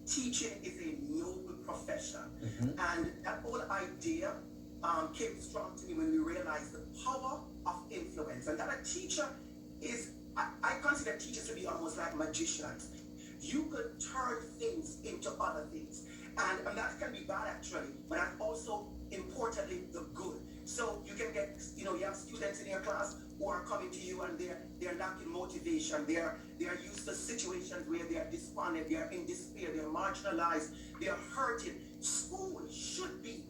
teaching is a noble profession. And that whole idea came strong to me when we realized the power of influence. And that a teacher is, I consider teachers to be almost like magicians. You could turn things into other things. And that can be bad actually, but that's also importantly the good. So you can get, you have students in your class who are coming to you and they're lacking motivation. They're used to situations where they are despondent, they are in despair, they're marginalized, they're hurting. School should be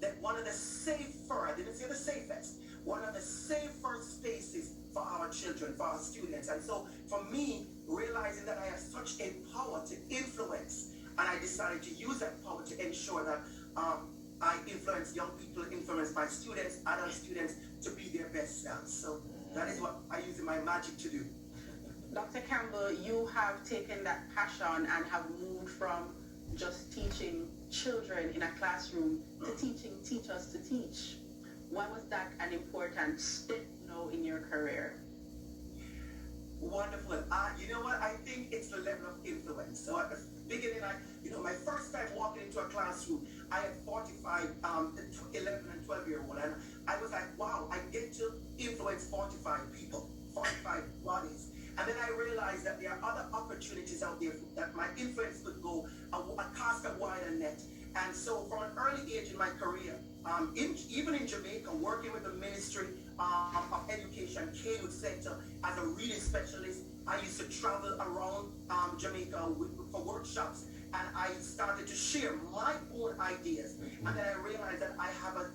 that one of the safer, I didn't say the safest, one of the safer spaces for our children, for our students. And so for me, realizing that I have such a power to influence, and I decided to use that power to ensure that I influence young people, influence my students, adult students to be their best selves. So that is what I use my magic to do. Dr. Campbell, you have taken that passion and have moved from just teaching children in a classroom to teaching teachers to teach. Why was that an important step now in your career? Wonderful. You know what? I think it's the level of influence. So at the beginning, my first time walking into a classroom, I had 45, 11 and 12-year-old, and I was like, wow, I get to influence 45 people, 45 bodies. And then I realized that there are other opportunities out there that my influence could go, cast a wider net. And so from an early age in my career, even in Jamaica, working with the Ministry of Education, K-Youth Center, as a reading specialist, I used to travel around Jamaica for workshops, and I started to share my own ideas. And then I realized that I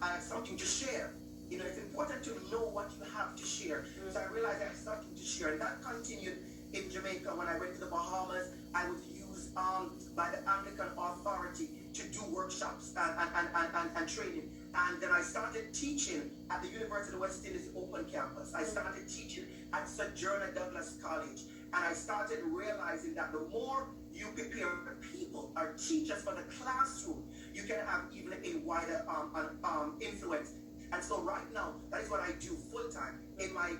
have something to share. It's important to know what you have to share. So I realized I have something to share, and that continued in Jamaica. When I went to the Bahamas, I was used by the Anglican Authority to do workshops and training. And then I started teaching at the University of West Indies Open Campus. I started teaching at Sojourner Douglas College. And I started realizing that the more you prepare people or teachers for the classroom, you can have even a wider influence. And so right now, that is what I do full time in my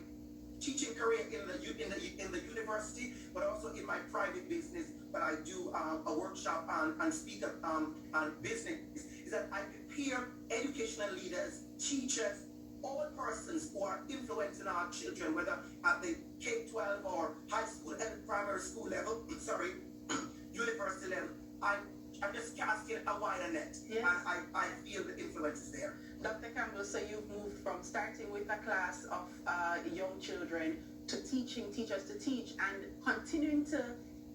teaching career in the university, but also in my private business. But I do a workshop and speak on business. Is that I prepare educational leaders, teachers, all persons who are influencing our children, whether at the K-12 or high school and primary school level, university level. I'm just casting a wider net, yes. And I feel the influence is there. Dr. Campbell, so you've moved from starting with a class of young children to teaching teachers to teach, and continuing to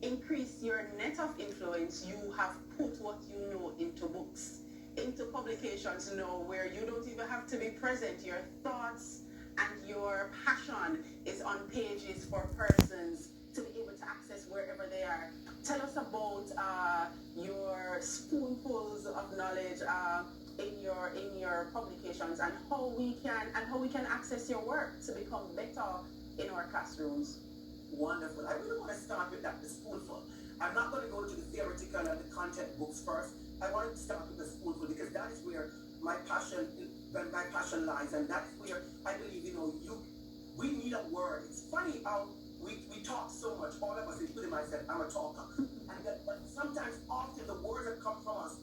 increase your net of influence. You have put what you know into books, into publications now, where you don't even have to be present. Your thoughts and your passion is on pages for persons to be able to access wherever they are. Tell us about your spoonfuls of knowledge in your publications, and how we can access your work to become better in our classrooms. Wonderful. I really want to start with that, the spoonful. I'm not going to go to the theoretical and the content books first. I want to start with the spoonful, because that is where my passion lies, and that is where I believe, we need a word. It's funny how we talk so much, all of us, including myself. I'm a talker. But sometimes, often, the words that come from us,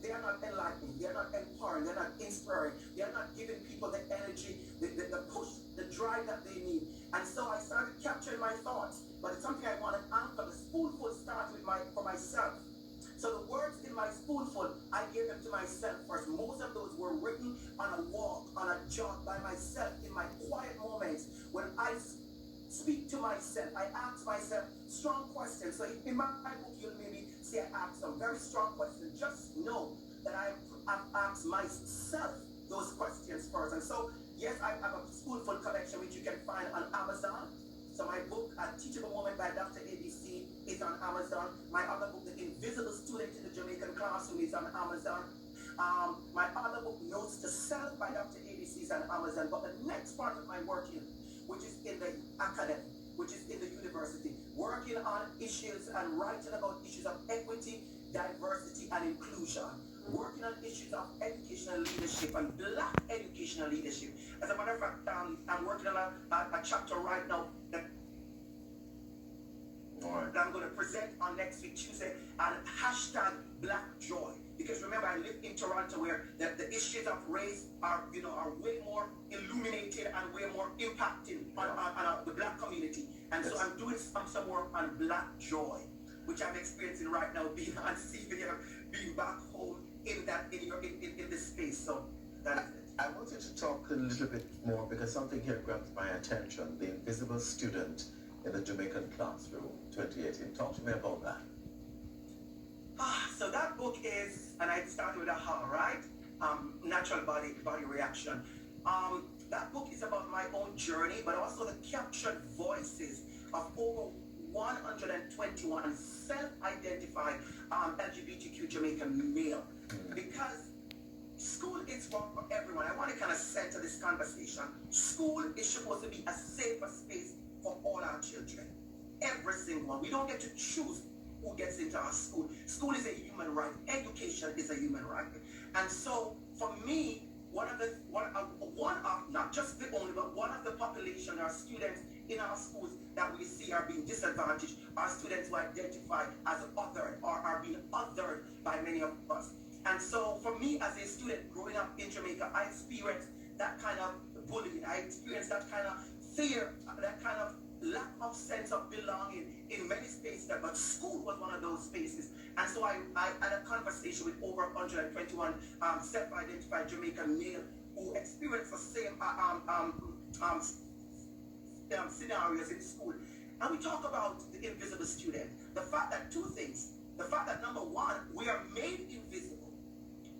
they are not enlightening, they are not empowering, they're not inspiring, they are not giving people the energy, the push, the drive that they need. And so I started capturing my thoughts, but it's something I want to anchor. The spoonful starts with for myself. So the words in my spoonful, I gave them to myself first. Most of those were written on a walk, on a jog by myself, in my quiet moments. When I speak to myself, I ask myself strong questions. So in my book, you'll maybe see I ask some very strong questions. Just know that I've asked myself those questions first. And so, yes, I have a spoonful collection which you can find on Amazon. So my book, A Teachable Moment by DR.ABC, is on Amazon. My other book, The Invisible Student in the Jamaican Classroom, is on Amazon. My other book, Notes to Self by DR.ABC, is on Amazon. But the next part of my working, which is in the academy, which is in the university, working on issues and writing about issues of equity, diversity, and inclusion. Working on issues of educational leadership and Black educational leadership. As a matter of fact, I'm working on a chapter right now that Right. that I'm going to present on next week, Tuesday, and hashtag Black Joy. Because remember, I live in Toronto where the issues of race are way more illuminated and way more impacting on the Black community. And so I'm doing some work on Black Joy, which I'm experiencing right now, being on CVM, being back home in this space. So that is it. I wanted to talk a little bit more because something here grabbed my attention, the invisible student in the Jamaican classroom, 2018. Talk to me about that. So that book is, and I started with aha, right? Natural body reaction. That book is about my own journey, but also the captured voices of over 121 self-identified LGBTQ Jamaican male. Because school is for everyone. I want to kind of center this conversation. School is supposed to be a safer space for all our children. Every single one. We don't get to choose who gets into our school. School is a human right. Education is a human right. And so for me, not just the only, but one of the population, our students in our schools that we see are being disadvantaged, are students who identify as othered or are being othered by many of us. And so for me as a student growing up in Jamaica, I experienced that kind of bullying. I experienced that kind of fear, that kind of lack of sense of belonging in many spaces, but school was one of those spaces. And so I had a conversation with over 121 self-identified Jamaican male who experienced the same scenarios in school. And we talk about the invisible student. The fact that two things. The fact that number one, we are made invisible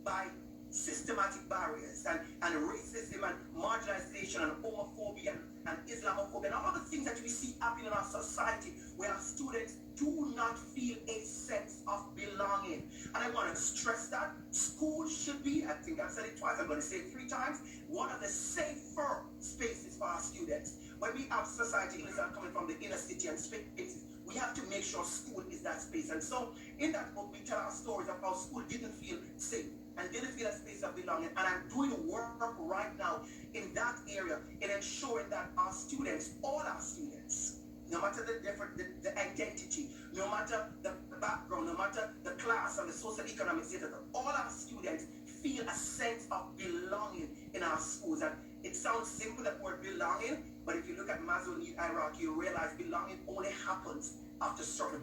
by systematic barriers and racism and marginalization and homophobia and Islamophobia and all the things that we see happening in our society where our students do not feel a sense of belonging. And I want to stress that school should be, I think I've said it twice, I'm going to say it 3 times, one of the safer spaces for our students. When we have society that are coming from the inner city and spaces, we have to make sure school is that space. And so in that book, we tell our stories of how school didn't feel safe and didn't feel a space of belonging. And I'm doing work right now in that area in ensuring that our students, all our students, no matter the identity, no matter the background, no matter the class and the socioeconomic status, all our students feel a sense of belonging in our schools. And it sounds simple, that word belonging, but if you look at Maslow's need hierarchy, you realize belonging only happens after certain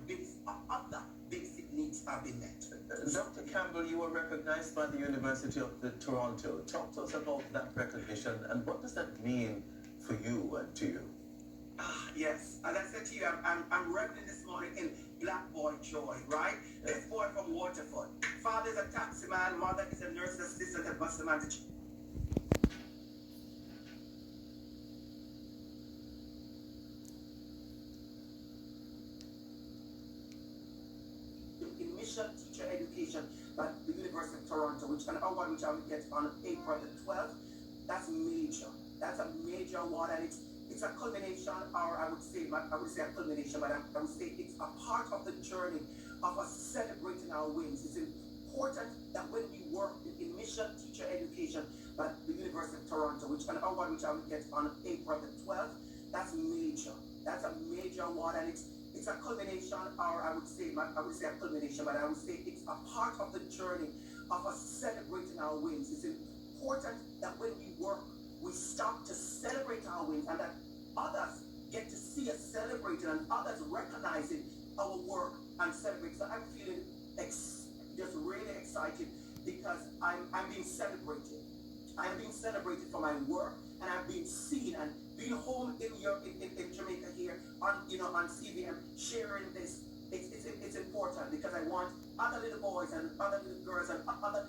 other basic needs have been met. Dr. Campbell, you were recognized by the University of Toronto. Talk to us about that recognition and what does that mean for you and to you? Yes, as I said to you, I'm reveling this morning in Black Boy Joy, right? Yes. This boy from Waterford. Father is a taxi man, mother is a nurse assistant at bus man. Initial teacher education by the University of Toronto, which an award which I will get on April the 12th. That's major. That's a major award, and it's a culmination, or I would say a culmination, but I would say it's a part of the journey of us celebrating our wins. It's important that when we work in initial teacher education by the University of Toronto, which an award which I will get on April the 12th, that's major. That's a major award, and it's a culmination, or I would say a culmination, but I would say it's a part of the journey of us celebrating our wins. It's important that when we work, we stop to celebrate our wins and that others get to see us celebrating and others recognizing our work and celebrating. So I'm feeling just really excited because I'm being celebrated. I'm being celebrated for my work, and I'm being seen, and being home in Jamaica here on CVM, sharing this. It's important because I want other little boys and other little girls and other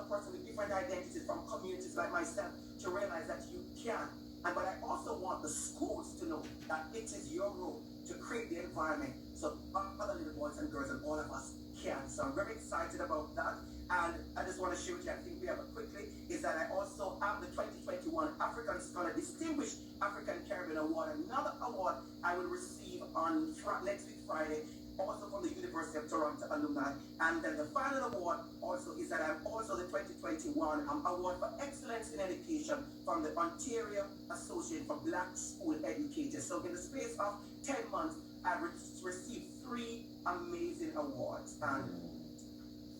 persons with different identities from communities like myself to realize that you can. But I also want the schools to know that it is your role to create the environment so other little boys and girls and all of us can. So I'm very excited about that. And I just want to share with you, I think we have it quickly, is that I also have the 2021 African Scholar Distinguished African Caribbean Award, another award I will receive on next week Friday, also from the University of Toronto alumni. And then the final award also is that I'm also the 2021 Award for Excellence in Education from the Ontario Association for Black School Educators. So in the space of 10 months, I've received 3 amazing awards, and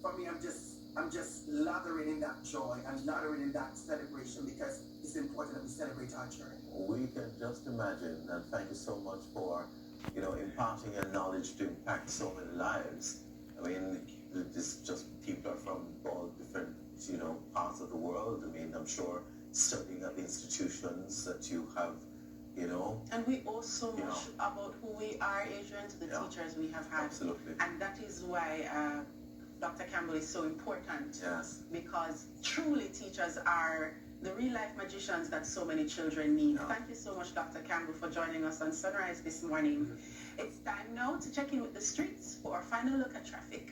for me, I'm just lathering in that joy and lathering in that celebration, because it's important that we celebrate our journey. We can just imagine, and thank you so much for, imparting your knowledge to impact so many lives. I mean, this just people are from all different, parts of the world. I mean, I'm sure studying at the institutions that you have, And we owe so much about who we are, Adrian, to the teachers we have had. Absolutely. And that is why Dr. Campbell is so important. Yes. Because truly teachers are the real-life magicians that so many children need. Yeah. Thank you so much, Dr. Campbell, for joining us on Sunrise this morning. It's time now to check in with the streets for our final look at traffic.